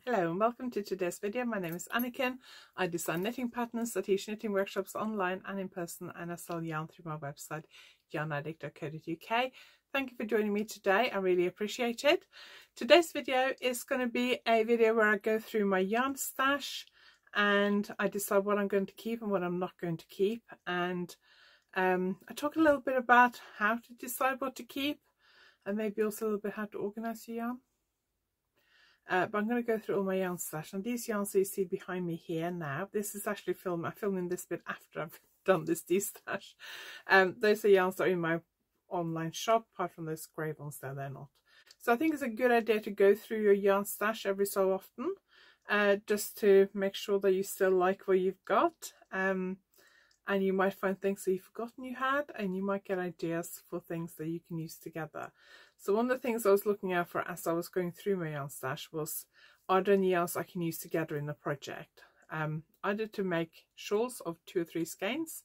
Hello and welcome to today's video. My name is Anniken. I design knitting patterns, I teach knitting workshops online and in person, and I sell yarn through my website YarnAddict.co.uk. Thank you for joining me today. I really appreciate it. Today's video is going to be a video where I go through my yarn stash and I decide what I'm going to keep and what I'm not going to keep, and I talk a little bit about how to decide what to keep and maybe also a little bit how to organise your yarn. But I'm going to go through all my yarn stash, and these yarns that you see behind me here now, this is actually I'm filming this bit after I've done this de-stash. Those are yarns that are in my online shop, apart from those grey ones there, they're not. So I think it's a good idea to go through your yarn stash every so often, just to make sure that you still like what you've got. And you might find things that you've forgotten you had, and you might get ideas for things that you can use together. So one of the things I was looking out for as I was going through my yarn stash was, are there any yarns I can use together in the project? Either to make shawls of 2 or 3 skeins,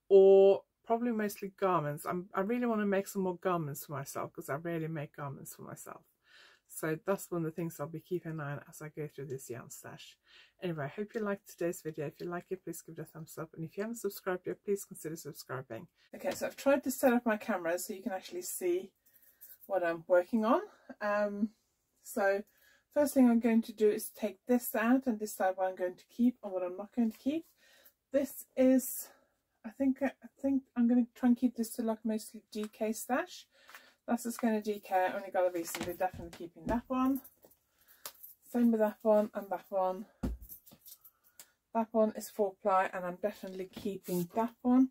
or probably mostly garments. I really want to make some more garments for myself, because I rarely make garments for myself. So that's one of the things I'll be keeping an eye on as I go through this yarn stash. Anyway, I hope you liked today's video. If you like it, please give it a thumbs up. And if you haven't subscribed yet, please consider subscribing. Okay, so I've tried to set up my camera so you can actually see what I'm working on. So first thing I'm going to do is take this out and decide what I'm going to keep and what I'm not going to keep. This is, I think I'm going to try and keep this to like mostly DK stash. That's just going to DK. I only got a reason. We're definitely keeping that one. Same with that one and that one. That one is 4-ply, and I'm definitely keeping that one.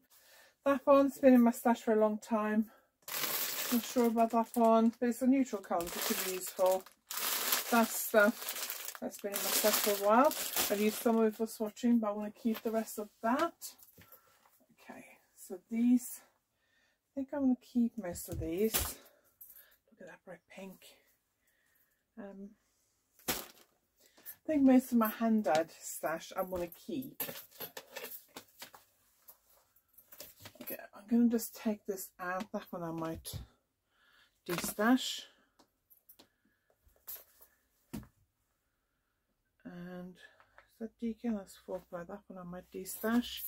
That one's been in my stash for a long time. Not sure about that one, but it's a neutral colour, which could be useful. That stuff that's been in my stash for a while. I've used some of it for swatching, but I want to keep the rest of that. Okay, so these, I think I'm going to keep most of these. Look at that bright pink. I think most of my hand-dyed stash I want to keep. Okay, I'm going to just take this out. That one I might de-stash. And is that DK? That's 4-ply. That one I might de-stash.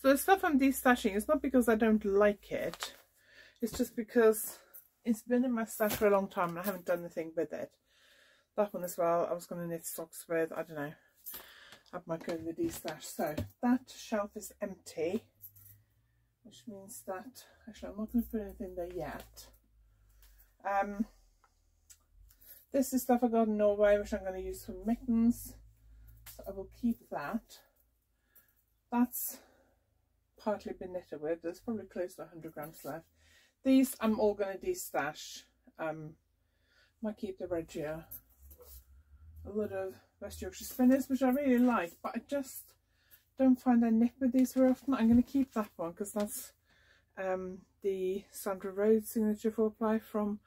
So the stuff I'm de-stashing is not because I don't like it. It's just because it's been in my stash for a long time and I haven't done anything with it. That one as well, I was going to knit socks with, I don't know. I might go in the de-stash. So that shelf is empty, which means that, actually I'm not going to put anything there yet. This is stuff I got in Norway, which I'm going to use for mittens. So I will keep that. That's partly been knitted with. There's probably close to 100 grams left. These I'm all going to de-stash. Might keep the Regia. A lot of West Yorkshire spinners, which I really like, but I just don't find I knit with these very often. I'm going to keep that one because that's the Sandra Rhodes signature 4-ply from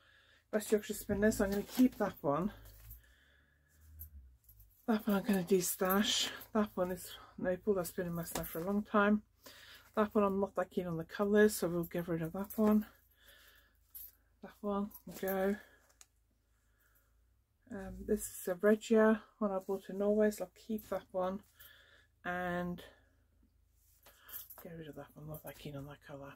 West Yorkshire spinners. So I'm going to keep that one. That one I'm going to de-stash. That one is maple. That's been in my stash for a long time. That one I'm not that keen on the colours, so we'll get rid of that one. That one will go. This is a Regia one I bought in Norway, so I'll keep that one and get rid of that one. I'm not that keen on that colour.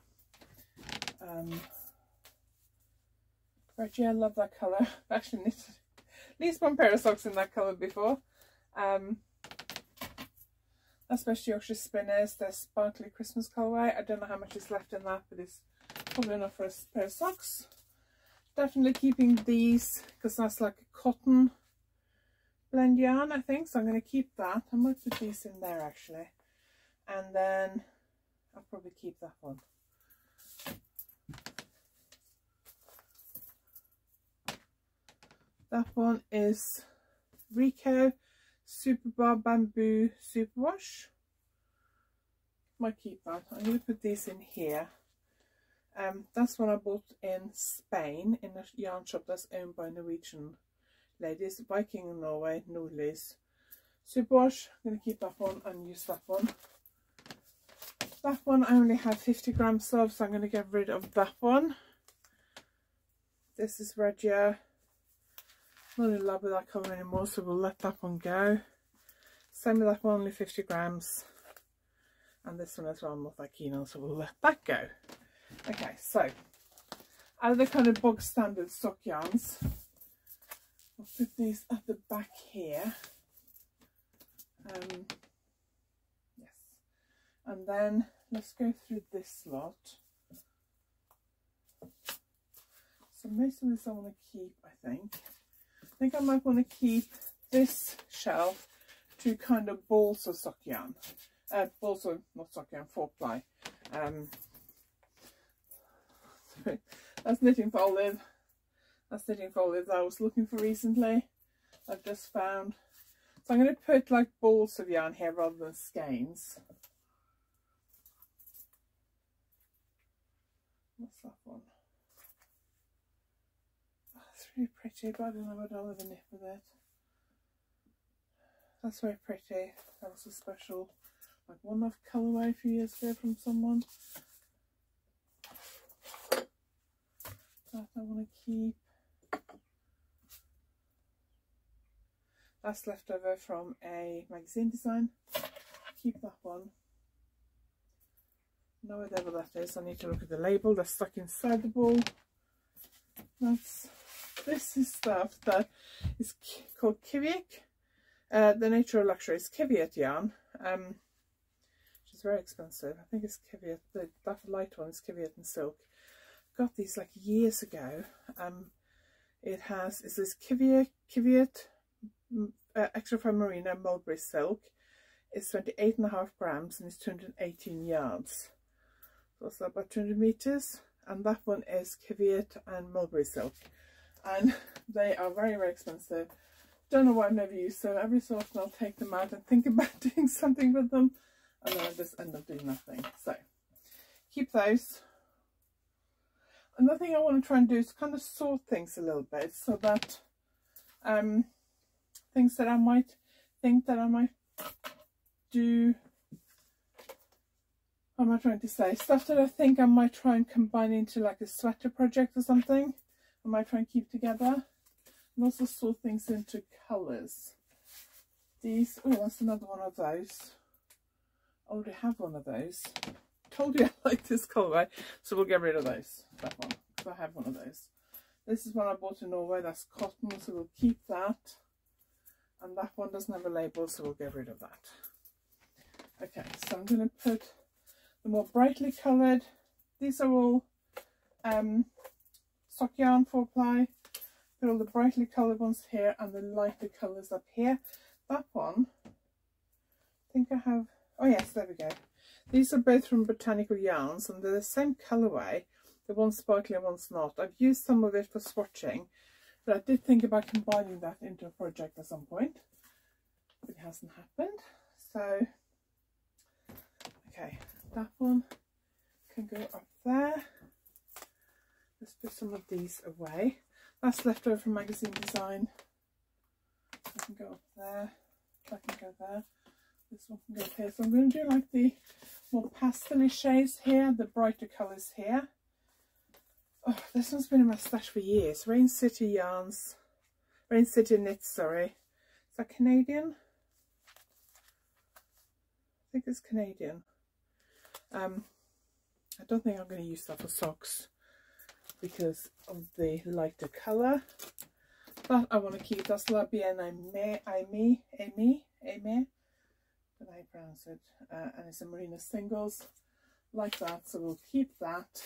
Regia, I love that colour. I've actually knitted at least one pair of socks in that colour before. That's West Yorkshire Spinners, their sparkly Christmas colourway. I don't know how much is left in that, but it's probably enough for a pair of socks. Definitely keeping these because that's like a cotton blend yarn, I think, so I'm going to keep that. I might put these in there actually, and then I'll probably keep that one. That one is Rico Superbar Bamboo Superwash. Might keep that. I'm going to put these in here. That's one I bought in Spain in a yarn shop that's owned by Norwegian ladies. Viking in Norway, Nordlys. Superwash, I'm going to keep that one and use that one. That one I only have 50 grams of, so I'm going to get rid of that one. This is Regia. not in love with that colour anymore, so we'll let that one go. Same with that one, only 50 grams. And this one as well, I'm not that keen on, so we'll let that go. Okay, so out of the kind of bog standard stock yarns, I'll put these at the back here. Yes, and then let's go through this lot. So most of this I want to keep, I think. I think I might want to keep this shelf to kind of balls of stock yarn. Balls of, not stock yarn, 4-ply. That's knitting for Olive. That's knitting for Olive that I was looking for recently. I've just found. So I'm going to put like balls of yarn here rather than skeins. What's that one? Oh, it's really pretty, but I don't know what I'll ever knit with it. That's very pretty. That was a special, like, one-off colourway a few years ago from someone. That I want to keep. That's left over from a magazine design. Keep that one. No idea what that is. I need to look at the label. That's stuck inside the ball. This is stuff that is called Kiviet. The Nature of Luxury is Kiviet yarn, which is very expensive. I think it's Kiviet. That light one is Kiviet and silk. Got these like years ago. It's this Kiviet extra fine merino mulberry silk. It's 28.5 grams and it's 218 yards. So that's about 200 meters. And that one is Kiviet and mulberry silk. And they are very, very expensive. Don't know why I've never used them. Every so often I'll take them out and think about doing something with them, and then I just end up doing nothing. So keep those. Another thing I want to try and do is kind of sort things a little bit, so that things that I might think that I might do, what am I trying to say? Stuff that I think I might try and combine into like a sweater project or something. I might try and keep together. And also sort things into colours. These, oh, that's another one of those. I already have one of those. Told you I like this colourway, so we'll get rid of those. That one, because I have one of those. This is one I bought in Norway, that's cotton, so we'll keep that. And that one doesn't have a label, so we'll get rid of that. Okay, so I'm going to put the more brightly coloured. These are all stock yarn 4-ply. Put all the brightly coloured ones here and the lighter colours up here. That one, I think I have, oh yes, there we go. These are both from Botanical Yarns and they're the same colourway. The one's sparkly and one's not. I've used some of it for swatching, but I did think about combining that into a project at some point. But it hasn't happened. So, okay, that one can go up there. Let's put some of these away. That's left over from magazine design. That can go up there. That can go there. This one can go up here. So I'm going to do like the more pastel shades here, the brighter colours here. Oh, this one's been in my stash for years. Rain City Yarns. Rain City Knits, sorry. Is that Canadian? I think it's Canadian. I don't think I'm going to use that for socks because of the lighter colour. But I want to keep, that's La Bien Aimée, but I pronounce it, and it's a merino singles like that, so we'll keep that.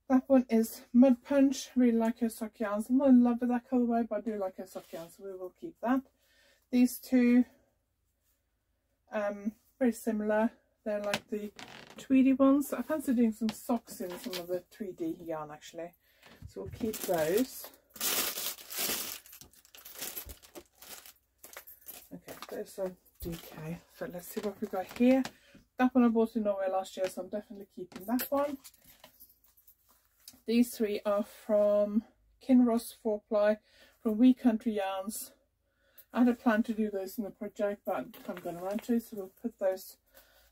That one is Mud Punch. Really like her sock yarns. I'm not in love with that colourway, but I do like her sock yarns, so we will keep that. These two, very similar. They're like the tweedy ones. I fancy doing some socks in some of the tweedy yarn actually, so we'll keep those. Okay, those are DK. So let's see what we've got here. That one I bought in Norway last year, so I'm definitely keeping that one. These three are from Kinross 4-ply from Wee Country Yarns. I had a plan to do those in the project, but I haven't gone around to, so we'll put those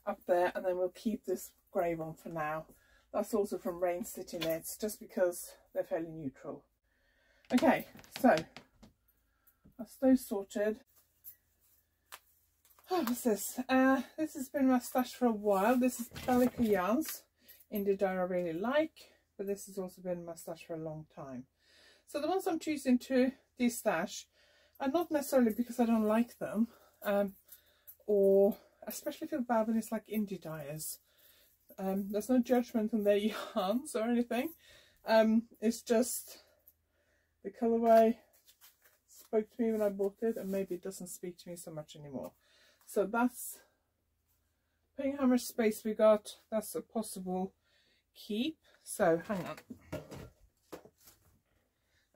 up there, and then we'll keep this grey one for now. That's also from Rain City Knits, just because they're fairly neutral. Okay, so that's those sorted. Oh, what's this? This has been my stash for a while. This is Calico yarns, indie dye I really like, but this has also been my stash for a long time. So the ones I'm choosing to de-stash are not necessarily because I don't like them, or especially feel bad when it's like indie dyers. There's no judgment on their yarns or anything. It's just the colourway spoke to me when I bought it, and maybe it doesn't speak to me so much anymore. So that's, depending how much space we got, that's a possible keep. So hang on.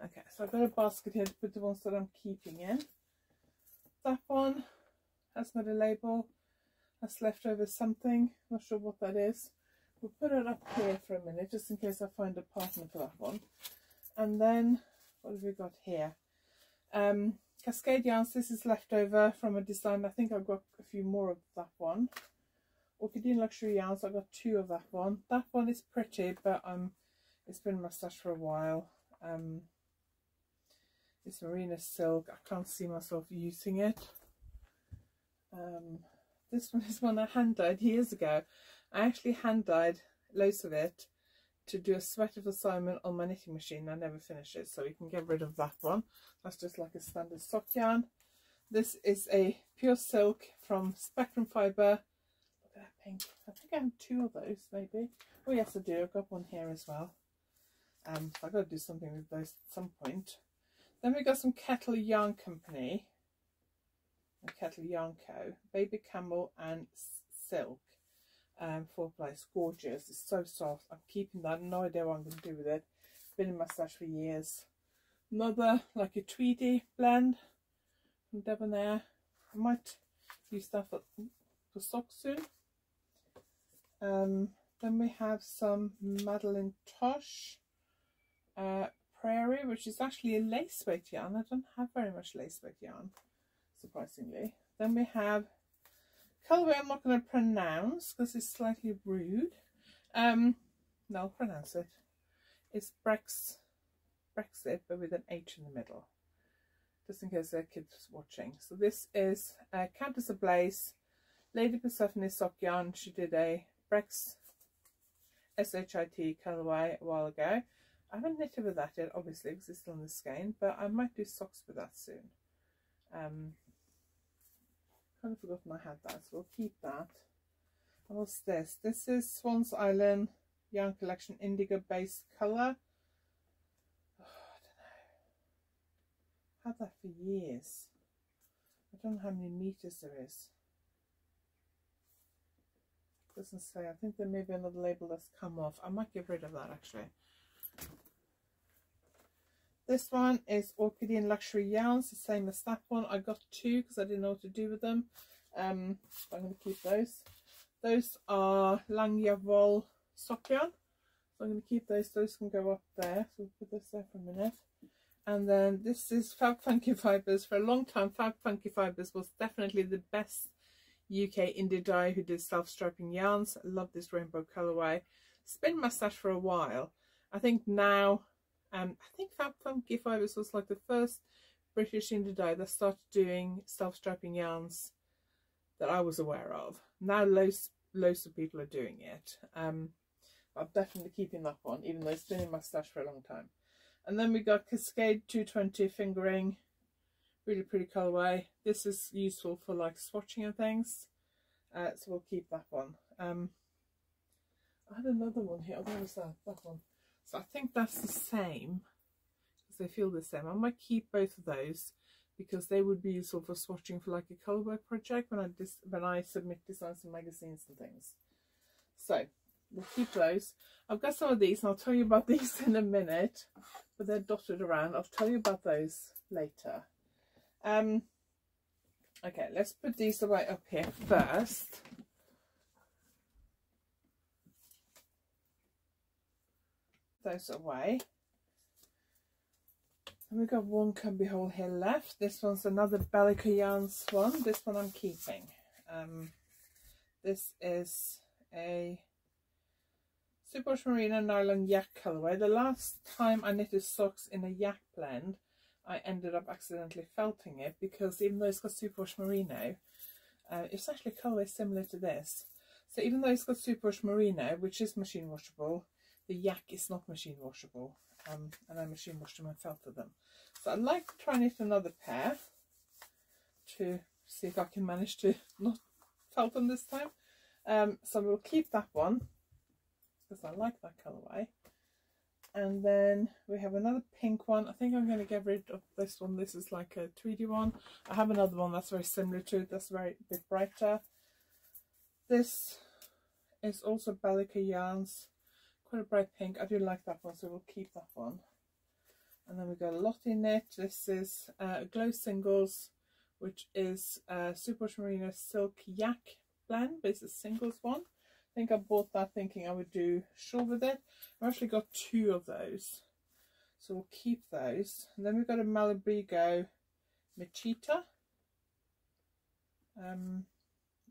Okay, so I've got a basket here to put the ones that I'm keeping in. That one has got a label. That's leftover something. Not sure what that is. We'll put it up here for a minute, just in case I find a partner for that one. And then, what have we got here? Cascade yarns. This is leftover from a design. I think I've got a few more of that one. Orchidean luxury yarns. I've got 2 of that one. That one is pretty, but it's been in my stash for a while. It's merino silk. I can't see myself using it. This one is one I hand dyed years ago. I actually hand dyed loads of it to do a sweater assignment on my knitting machine. I never finished it, so we can get rid of that one. That's just like a standard sock yarn. This is a pure silk from Spectrum Fibre. Look at that pink. I think I have 2 of those maybe. Oh yes, I do. I've got one here as well. I've got to do something with those at some point. Then we got some Kettle Yarn Company, a Kettle Yarn Co. Baby Camel and Silk. 4-ply. It's gorgeous. It's so soft. I'm keeping that. No idea what I'm going to do with it. Been in my stash for years. Another like a Tweedy blend from Debonair. I might use that for socks soon. Then we have some Madeline Tosh Prairie, which is actually a lace weight yarn. I don't have very much lace weight yarn, surprisingly. Then we have colourway I'm not going to pronounce because it's slightly rude. No, I'll pronounce it. It's Brexit, but with an H in the middle, just in case there are kids watching. So this is Countess Ablaze, Lady Persephone sock yarn. She did a Brex SHIT colourway a while ago. I haven't knitted with that yet, obviously, because it's still on the skein, but I might do socks with that soon. Kind of forgotten I had that, so we'll keep that. And what's this? This is Swans Island Yarn Collection Indigo Base Colour. Oh, I don't know. I've had that for years. I don't know how many meters there is. Doesn't say. I think there may be another label that's come off. I might get rid of that actually. This one is Orchidean Luxury Yarns, the same as that one. I got 2 because I didn't know what to do with them. I'm going to keep those. Those are Langyavol sock yarn. So I'm going to keep those. Those can go up there. So we'll put this there for a minute. And then this is Fab Funky Fibres. For a long time, Fab Funky Fibres was definitely the best UK indie dye who did self-striping yarns. I love this rainbow colourway. It's been in my stash for a while. I think now... I think Fab Funky Fibres was like the first British indie dye that started doing self-striping yarns that I was aware of. Now loads of people are doing it. I'm definitely keeping that one, even though it's been in my stash for a long time. And then we got Cascade 220 fingering, really pretty colourway. This is useful for like swatching and things, so we'll keep that one. I had another one here. Oh, where was that? That one. So I think that's the same, because they feel the same. I might keep both of those because they would be useful for swatching for like a colourwork project when I submit designs in magazines and things. So we'll keep those. I've got some of these and I'll tell you about these in a minute, but they're dotted around. I'll tell you about those later. Okay, let's put these away up here first. Those away, and we've got one cubby hole here left. This one's another Bellica Yarns one. This one I'm keeping. This is a Superwash Merino Nylon Yak colourway. The last time I knitted socks in a Yak blend, I ended up accidentally felting it, because even though it's got Superwash Merino, it's actually a colourway similar to this. So even though it's got Superwash Merino, which is machine washable, the Yak is not machine washable. And I machine washed them and felted them. So I'd like to try and knit another pair to see if I can manage to not felt them this time. So we'll keep that one because I like that colourway. And then we have another pink one. I think I'm going to get rid of this one. This is like a tweedy one. I have another one that's very similar to it, that's very bit brighter. This is also Bellica Yarns, quite a bright pink. I do like that one, so we'll keep that one. And then we've got a Lottie knit. This is Glow Singles, which is Superwash Merino Silk Yak blend, but it's a singles one. I think I bought that thinking I would do shawl with it. I've actually got 2 of those, so we'll keep those. And then we've got a Malabrigo Machita,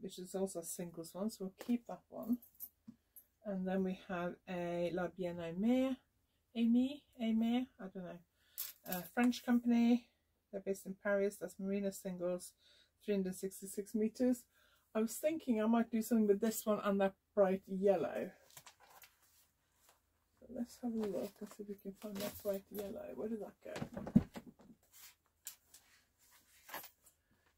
which is also a singles one, so we'll keep that one. And then we have a La Bien Aimée, I don't know, French company. They're based in Paris. That's Merino singles, 366 meters. I was thinking I might do something with this one and that bright yellow. So let's have a look and see if we can find that bright yellow. Where did that go?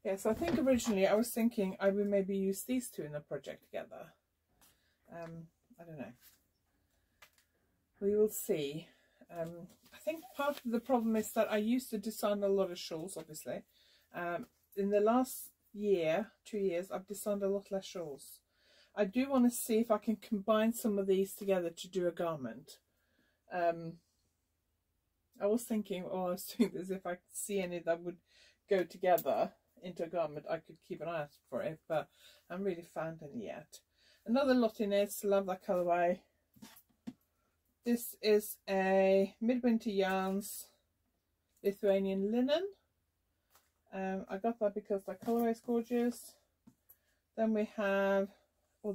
Yeah, so I think originally I was thinking I would maybe use these 2 in a project together. I don't know. We will see. I think part of the problem is that I used to design a lot of shawls, obviously. In the last year, 2 years, I've designed a lot less shawls. I do want to see if I can combine some of these together to do a garment. I was thinking, I was doing this, if I could see any that would go together into a garment, I could keep an eye out for it, but I haven't really found any yet. Another Lottie knits, love that colourway. This is a Midwinter Yarns Lithuanian linen. I got that because that colourway is gorgeous. Then we have,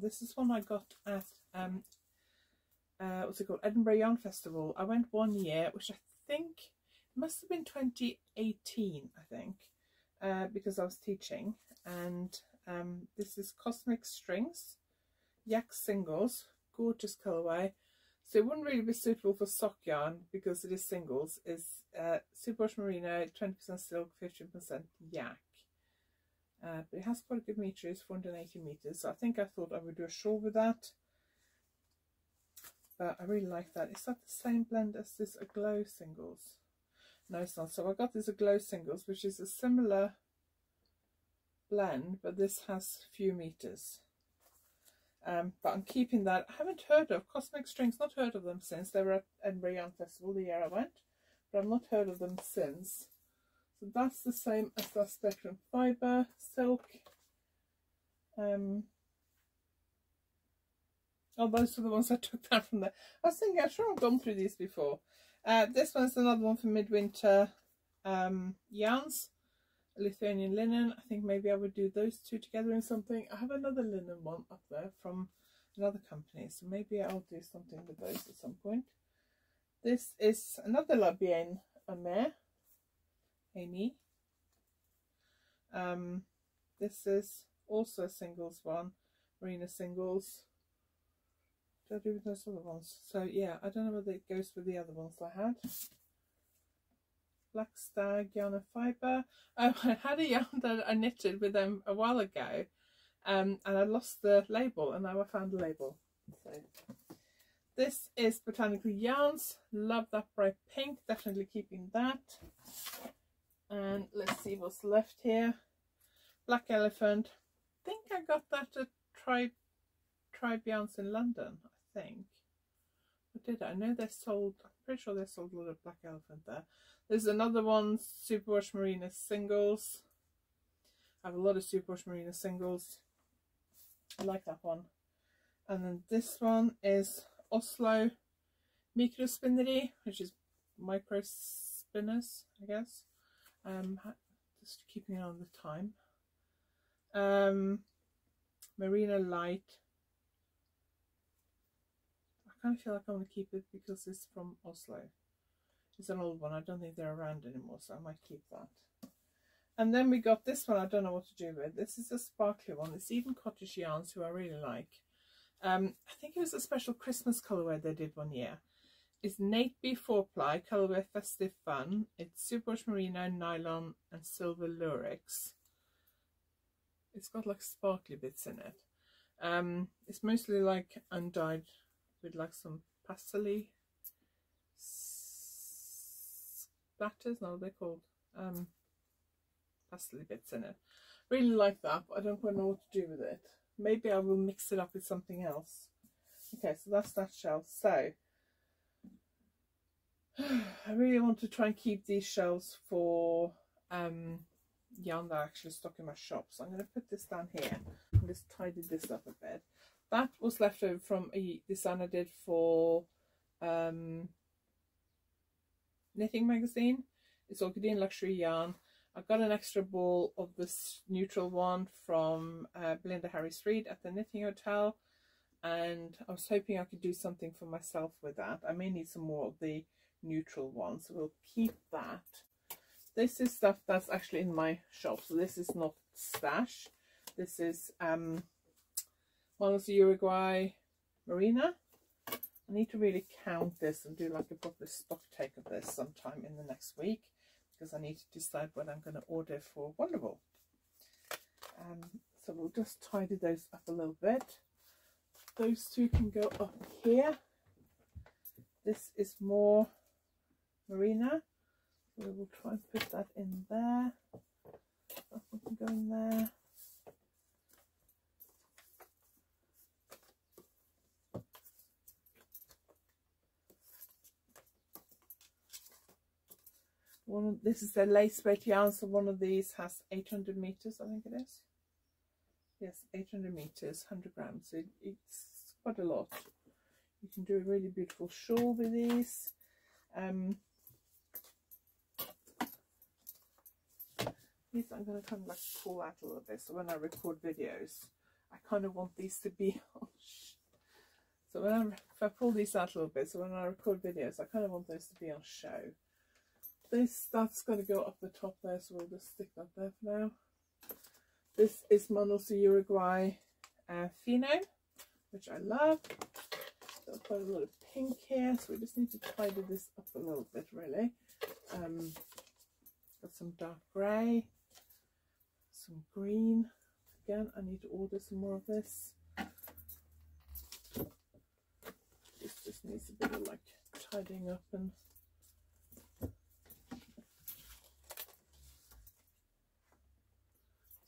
this is one I got at what's it called, Edinburgh Yarn Festival. I went one year, which I think must have been 2018, I think, because I was teaching. And this is Cosmic Strings Yak singles, gorgeous colourway. So it wouldn't really be suitable for sock yarn because it is singles. It's Superwash Merino, 20% silk, 15% yak. But it has quite a good metre, it's 480 metres. So I think I thought I would do a shawl with that. But I really like that. Is that the same blend as this Aglow singles? No, it's not. So I got this Aglow singles, which is a similar blend, but this has few metres. But I'm keeping that. I haven't heard of Cosmic Strings, not heard of them since. They were at Edinburgh Yarn Festival the year I went, but I've not heard of them since. So that's the same as that Spectrum Fibre Silk. Those are the ones I took down from there. I was thinking, I'm sure I've gone through these before. This one's another one for Midwinter Yarns, Lithuanian linen. I think maybe I would do those 2 together in something. I have another linen one up there from another company, so maybe I'll do something with those at some point. This is another La Bien Aimée. This is also a singles one, Merino singles. What do I do with those other ones? So yeah, I don't know whether it goes with the other ones I had. Black Stag Yarn and Fibre. I had a yarn that I knitted with them a while ago, and I lost the label, and now I found the label. So this is Botanical Yarns. Love that bright pink. Definitely keeping that. And let's see what's left here. Black Elephant. I think I got that at Tribe Yarns in London, I think. Or did I? know they sold, I'm pretty sure they sold a lot of Black Elephant there. There's another one, Superwash Merino singles. I have a lot of Superwash Merino singles. I like that one. And then this one is Oslo Micro Spinnery, which is micro spinners, I guess. Just keeping an eye on the time. Merino Light. I kind of feel like I want to keep it because it's from Oslo. It's an old one. I don't think they're around anymore, so I might keep that. And then we got this one I don't know what to do with. This is a sparkly one. It's Eden Cottage Yarns, who I really like. I think it was a special Christmas colourway they did one year. It's Nate B 4-ply, colourway Festive Fun. It's Superwash Merino, Nylon and Silver Lurex. It's got like sparkly bits in it. It's mostly like undyed with like some pastel-y splatters, no, they're called pastel bits in it. Really like that, but I don't quite know what to do with it. Maybe I will mix it up with something else. Okay, so that's that shelf. So I really want to try and keep these shelves for yarn that I actually stock in my shop. So I'm going to put this down here and just tidy this up a bit. That was left over from a design I did for Knitting Magazine. It's Orchidean Luxury Yarn. I got an extra ball of this neutral one from Belinda Harris Reed at the Knitting Hotel, and I was hoping I could do something for myself with that. I may need some more of the neutral one, so we'll keep that. This is stuff that's actually in my shop, so this is not stash. This is Monos Uruguay Marina. I need to really count this and do like a proper stock take of this sometime in the next week, because I need to decide what I'm going to order for Wonderful. So we'll just tidy those up a little bit. Those two can go up here. This is more Marina. We will try and put that in there. That one can go in there. This is the lace weight yarn, so one of these has 800 meters, I think it is. Yes, 800 meters, 100 grams. So it's quite a lot. You can do a really beautiful shawl with these. These I'm going to kind of like pull out a little bit, so when I record videos, I kind of want these to be on. So if I pull these out a little bit, so when I record videos, I kind of want those to be on show. That's going to go up the top there, so we'll just stick that there for now. This is Monos Uruguay Fino, which I love. Got quite a lot of pink here, so we just need to tidy this up a little bit, really. Got some dark grey, some green. Again, I need to order some more of this. This just needs a bit of like tidying up and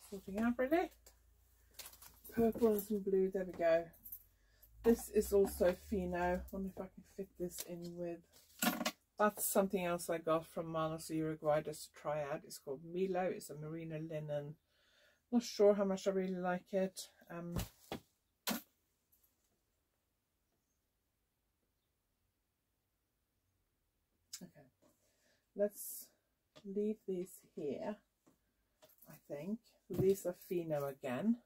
sorting out, really. Purple and some blue, there we go. This is also Fino. I wonder if I can fit this in with, that's something else I got from Monos Uruguay, just to try out. It's called Milo. It's a merino linen. Not sure how much I really like it. Okay, let's leave these here, I think. These are Fino again.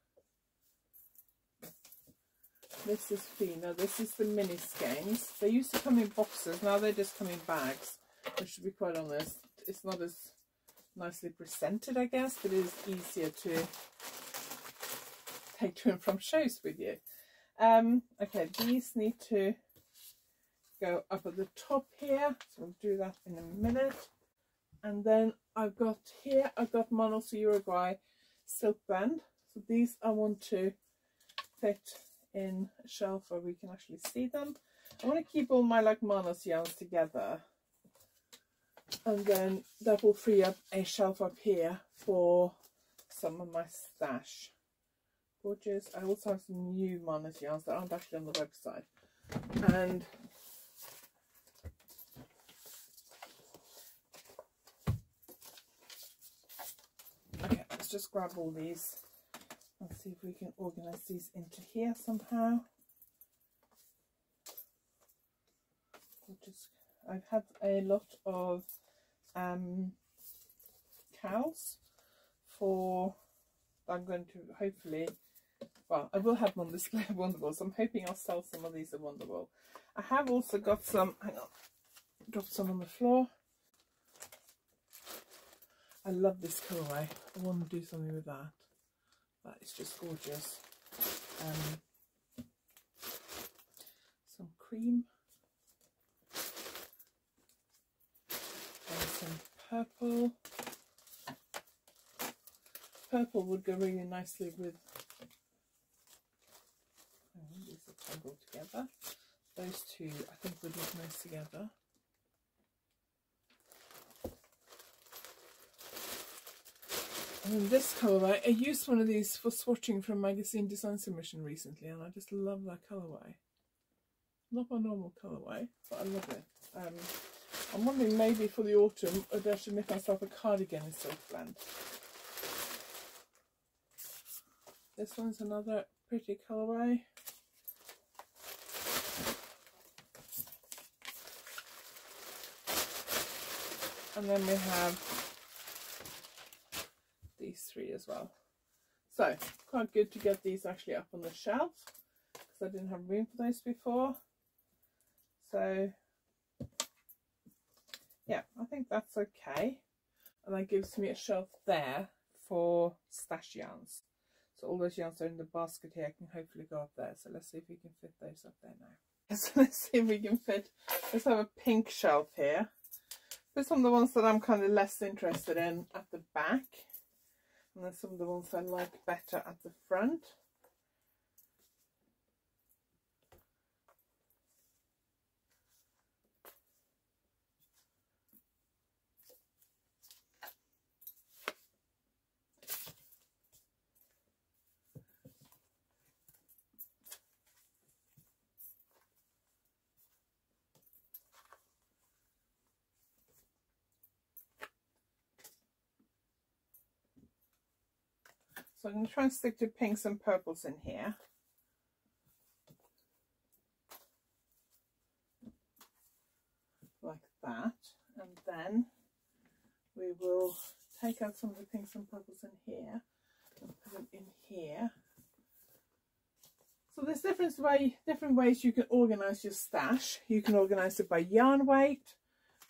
This is Fino. This is the mini skeins. They used to come in boxes. Now they just come in bags. I should be quite honest. It's not as nicely presented, I guess, but it is easier to take to and from shows with you. Okay, these need to go up at the top here. So we'll do that in a minute. And then I've got Monos Uruguay Silk Blend. So these I want to fit in a shelf where we can actually see them. I want to keep all my like Monos yarns together, and then that will free up a shelf up here for some of my stash. Gorgeous. I also have some new Monos yarns that aren't actually on the website, and okay, let's just grab all these and see if we can organize these into here somehow. I have a lot of cows for, I'm going to hopefully, well, I will have them on display at Wonderful, so I'm hoping I'll sell some of these at Wonderful. I have also got some, hang on, dropped some on the floor. I love this colourway. I want to do something with that. That is just gorgeous. Some cream. And some purple. Purple would go really nicely with, these are tangled together. Those two I think would look nice together. And then this colourway, I used one of these for swatching from magazine design submission recently, and I just love that colourway. Not my normal colourway, but I love it. I'm wondering maybe for the autumn I should make myself a cardigan in silk blend. This one's another pretty colourway. And then we have these three as well. So quite good to get these actually up on the shelf, because I didn't have room for those before. So yeah, I think that's okay. And that gives me a shelf there for stash yarns. So all those yarns are in the basket here, can hopefully go up there. So let's see if we can fit those up there now. So let's see if we can fit, let's have a pink shelf here. Put some of the ones that I'm kind of less interested in at the back. And then some of the ones I like better at the front. So I'm going to try and stick to pinks and purples in here. Like that. And then we will take out some of the pinks and purples in here and put them in here. So there's different ways you can organise your stash. You can organise it by yarn weight,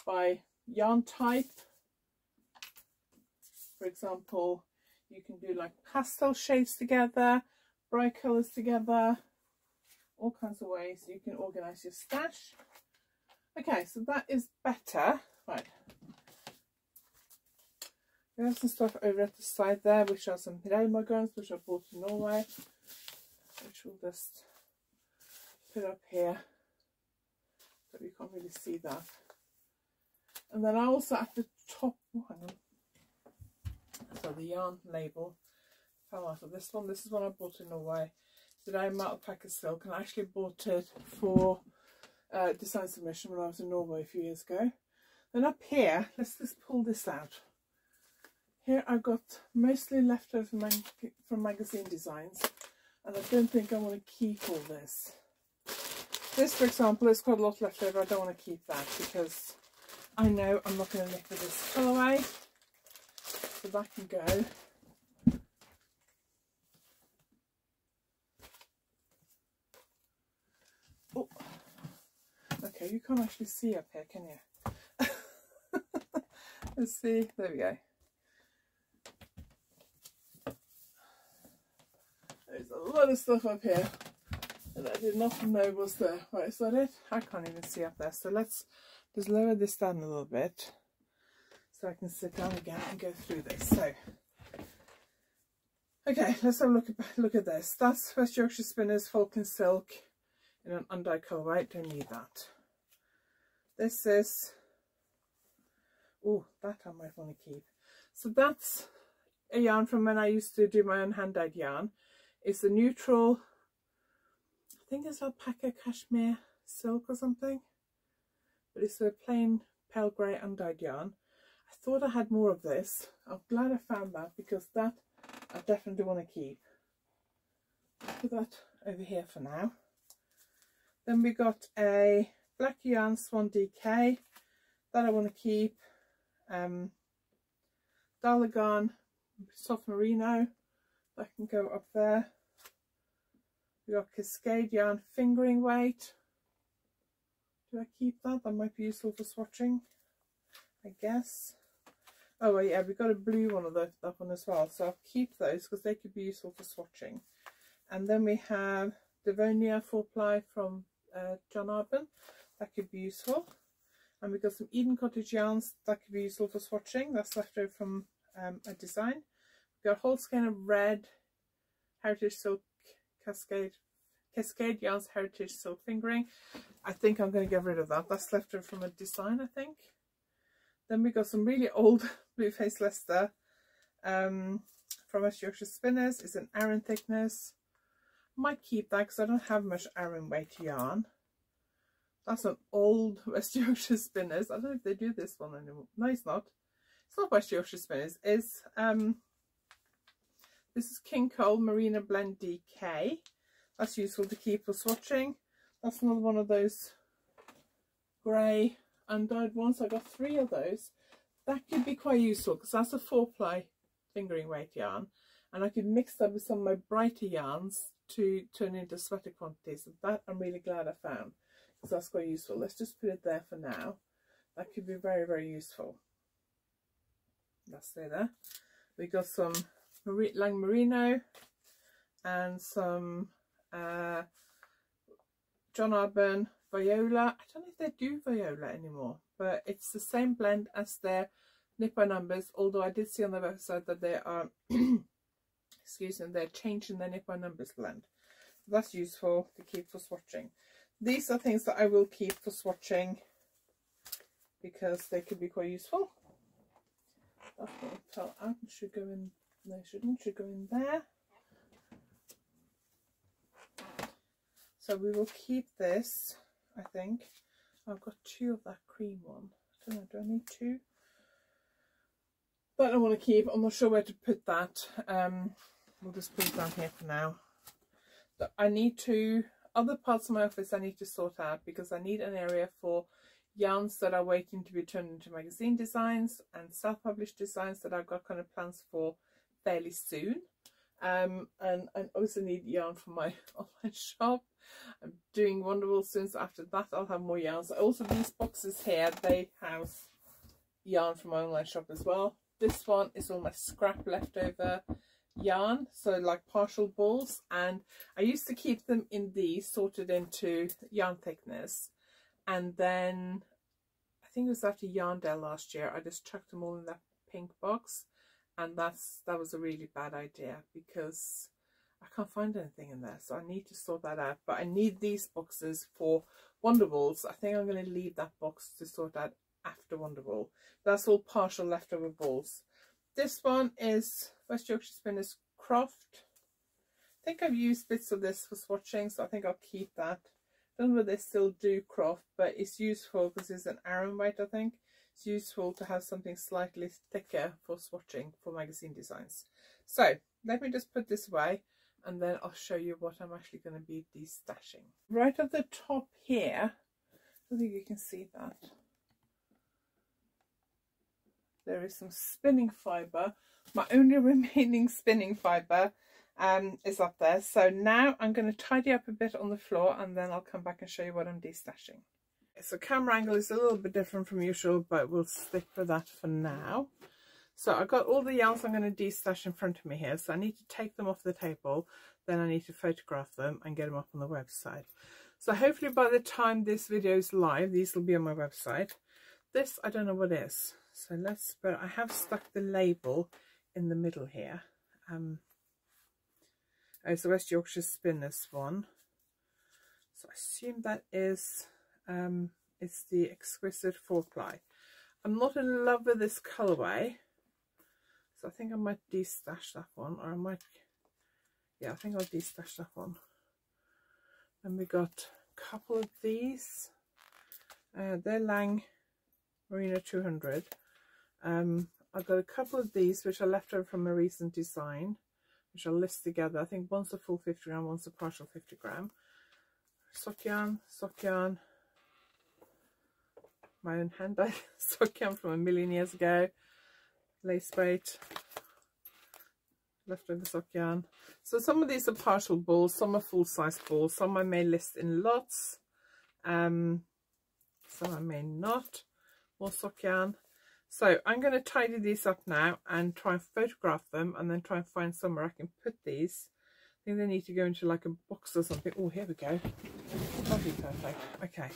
by yarn type. For example, you can do like pastel shades together, bright colours together, all kinds of ways you can organise your stash. Okay, so that is better. Right. We have some stuff over at the side there, which are some Helmagons, which I bought in Norway, which we'll just put up here so you can't really see that. And then I also at the top, oh, hang on. So the yarn label fell out of this one. This is one I bought in Norway. Today I'm alpaca silk, and I actually bought it for design submission when I was in Norway a few years ago. Then up here, let's just pull this out. Here I've got mostly leftover from magazine designs, and I don't think I want to keep all this. This, for example, is quite a lot left over. I don't want to keep that because I know I'm not going to knit with this colourway. So that can go. Oh, okay, you can't actually see up here, can you? Let's see, there we go. There's a lot of stuff up here that I did not know was there. Right, is that it? I can't even see up there. So let's just lower this down a little bit so I can sit down again and go through this. So, okay, let's have a look at this. That's West Yorkshire Spinners Falcon Silk in an undyed colour. Don't need that. This is, oh, that I might want to keep. So that's a yarn from when I used to do my own hand-dyed yarn. It's a neutral, I think it's alpaca cashmere silk or something, but it's a plain pale grey undyed yarn. I thought I had more of this. I'm glad I found that, because that I definitely want to keep. Put that over here for now. Then we got a black yarn Swan DK that I want to keep. Dalagan soft merino that can go up there. We got Cascade yarn fingering weight. Do I keep that? That might be useful for swatching, I guess. Oh well, yeah, we've got a blue one of that one as well, so I'll keep those because they could be useful for swatching. And then we have Devonia 4-ply from YarnAddict. That could be useful. And we've got some Eden Cottage yarns that could be useful for swatching. That's left over from a design. We've got a whole skein of red Heritage Silk Cascade Yarns Heritage Silk Fingering. I think I'm going to get rid of that. That's left over from a design, I think. Then we've got some really old Blueface Leicester from West Yorkshire Spinners. It's an Aran thickness. Might keep that because I don't have much Aran weight yarn. That's an old West Yorkshire Spinners. I don't know if they do this one anymore. No, it's not. It's not West Yorkshire Spinners. It's this is King Cole Merino Blend DK. That's useful to keep for swatching. That's another one of those grey undyed ones. I got 3 of those. That could be quite useful because that's a 4-ply fingering weight yarn, and I could mix that with some of my brighter yarns to turn into sweater quantities. So that I'm really glad I found, because that's quite useful. Let's just put it there for now. That could be very, very useful. Let's stay there. We got some Lang Merino and some YarnAddict Viola. I don't know if they do Viola anymore, but it's the same blend as their Knit by Numbers, although I did see on the website that they are excuse me, they're changing their Knit by Numbers blend. That's useful to keep for swatching. These are things that I will keep for swatching because they could be quite useful. That's what I fell out. It should go in. No, it shouldn't. It should go in there. So we will keep this, I think. I've got 2 of that cream one. I don't know, do I need 2? That I want to keep. I'm not sure where to put that. We'll just put it down here for now. But I need to, other parts of my office I need to sort out, because I need an area for yarns that are waiting to be turned into magazine designs and self-published designs that I've got kind of plans for fairly soon. And I also need yarn for my online shop. I'm doing Wonderful soon, so after that I'll have more yarns. Also, these boxes here, they house yarn from my online shop as well. This one is all my scrap leftover yarn, so like partial balls, and I used to keep them in these sorted into yarn thickness, and then I think it was after Yarn Day last year I just chucked them all in that pink box, and that was a really bad idea because I can't find anything in there, so I need to sort that out. But I need these boxes for Wonderballs. I think I'm going to leave that box to sort out after Wonderball. That's all partial leftover balls. This one is West Yorkshire Spinners Croft. I think I've used bits of this for swatching, so I think I'll keep that. I don't know whether they still do Croft, but it's useful because it's an Aran weight, I think. It's useful to have something slightly thicker for swatching for magazine designs. So let me just put this away, and then I'll show you what I'm actually going to be destashing. Right at the top here, I think you can see that. There is some spinning fibre. My only remaining spinning fibre is up there. So now I'm going to tidy up a bit on the floor, and then I'll come back and show you what I'm destashing. So camera angle is a little bit different from usual, but we'll stick with that for now. So I've got all the yarns I'm going to destash in front of me here. So I need to take them off the table. Then I need to photograph them and get them up on the website. So hopefully by the time this video is live, these will be on my website. This, I don't know what is. So but I have stuck the label in the middle here. It's the West Yorkshire Spinners one. So I assume that is, it's the Exquisite 4-ply. I'm not in love with this colourway, so I think I might destash that one, or I might, yeah, I think I'll destash that one. And we got a couple of these. They're Lang Merino 200. I've got a couple of these which are left over from a recent design, which I'll list together. I think one's a full 50 gram, one's a partial 50 gram. Sock yarn, my own hand-dyed sock yarn from a million years ago, lace weight, leftover sock yarn. So some of these are partial balls, some are full-size balls, some I may list in lots. some I may not. More sock yarn. So I'm going to tidy these up now and try and photograph them, and then try and find somewhere I can put these. I think they need to go into like a box or something. Oh, here we go. That'll be perfect. Okay.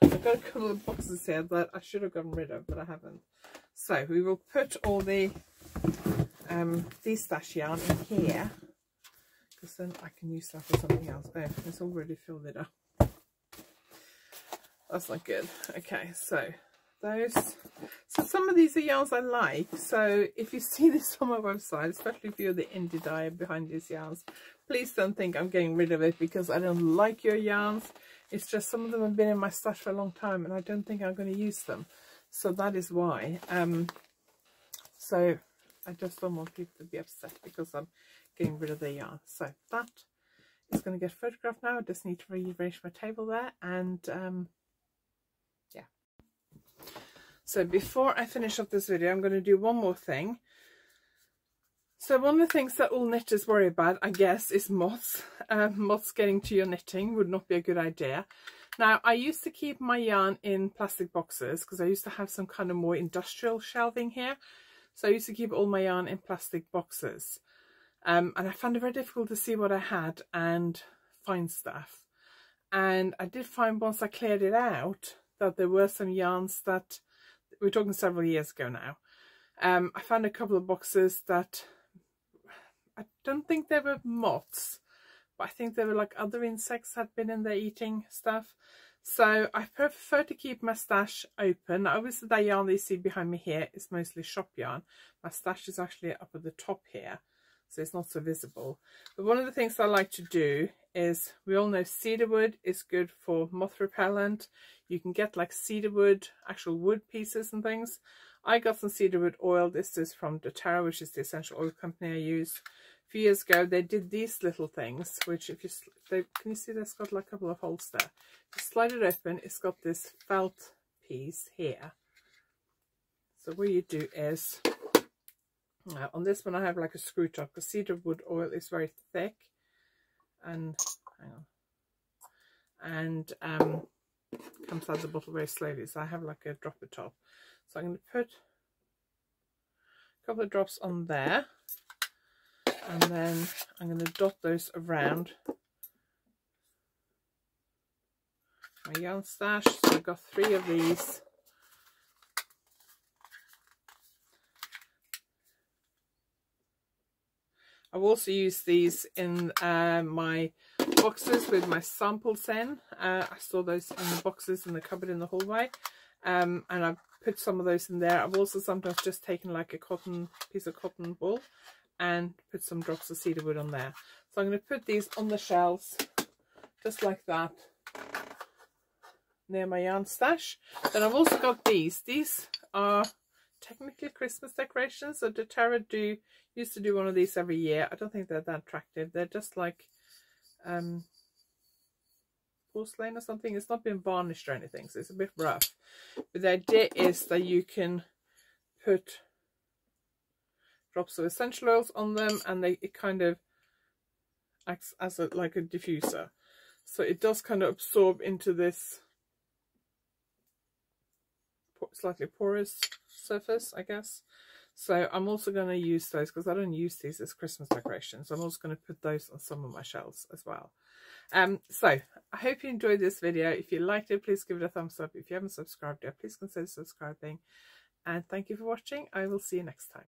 I've got a couple of boxes here that I should have gotten rid of, but I haven't. So we will put all the stash yarn in here, because then I can use that for something else. Oh, it's already filled it up. That's not good. Okay, so some of these are yarns I like. So if you see this on my website, especially if you're the indie dyer behind these yarns, please don't think I'm getting rid of it because I don't like your yarns. It's just some of them have been in my stash for a long time and I don't think I'm going to use them. So that is why. So I just don't want people to be upset because I'm getting rid of their yarn. So that is going to get photographed now. I just need to rearrange my table there, and yeah. So before I finish up this video, I'm going to do one more thing. So one of the things that all knitters worry about, I guess, is moths. Moths getting to your knitting would not be a good idea. Now, I used to keep my yarn in plastic boxes because I used to have some kind of more industrial shelving here. So I used to keep all my yarn in plastic boxes. And I found it very difficult to see what I had and find stuff. And I did find once I cleared it out that there were some yarns that, we're talking several years ago now. I found a couple of boxes that, I don't think they were moths, but I think they were like other insects had been in there eating stuff. So I prefer to keep my stash open. Obviously that yarn that you see behind me here is mostly shop yarn. My stash is actually up at the top here, so it's not so visible. But one of the things I like to do is, we all know cedarwood is good for moth repellent. You can get like cedarwood, actual wood pieces and things. I got some cedarwood oil. This is from doTERRA, which is the essential oil company I use. A few years ago, they did these little things, which if you, can you see that's got like a couple of holes there? If you slide it open, it's got this felt piece here. So what you do is, on this one I have like a screw top, because cedarwood oil is very thick and, hang on, and comes out of the bottle very slowly. So I have like a dropper top. So I'm going to put a couple of drops on there, and then I'm going to dot those around my yarn stash. So I've got 3 of these. I've also used these in my boxes with my samples in. I store those in the boxes in the cupboard in the hallway, and I've put some of those in there. I've also sometimes just taken like a piece of cotton wool and put some drops of cedarwood on there. So I'm going to put these on the shelves just like that near my yarn stash. Then I've also got these. These are technically Christmas decorations. So doTERRA used to do one of these every year. I don't think they're that attractive. They're just like porcelain or something. It's not been varnished or anything, so it's a bit rough. But the idea is that you can put drops of essential oils on them, and it kind of acts as like a diffuser. So it does kind of absorb into this slightly porous surface, I guess. So I'm also going to use those, because I don't use these as Christmas decorations. I'm also going to put those on some of my shelves as well. So I hope you enjoyed this video. If you liked it, please give it a thumbs up. If you haven't subscribed yet, please consider subscribing. And thank you for watching. I will see you next time.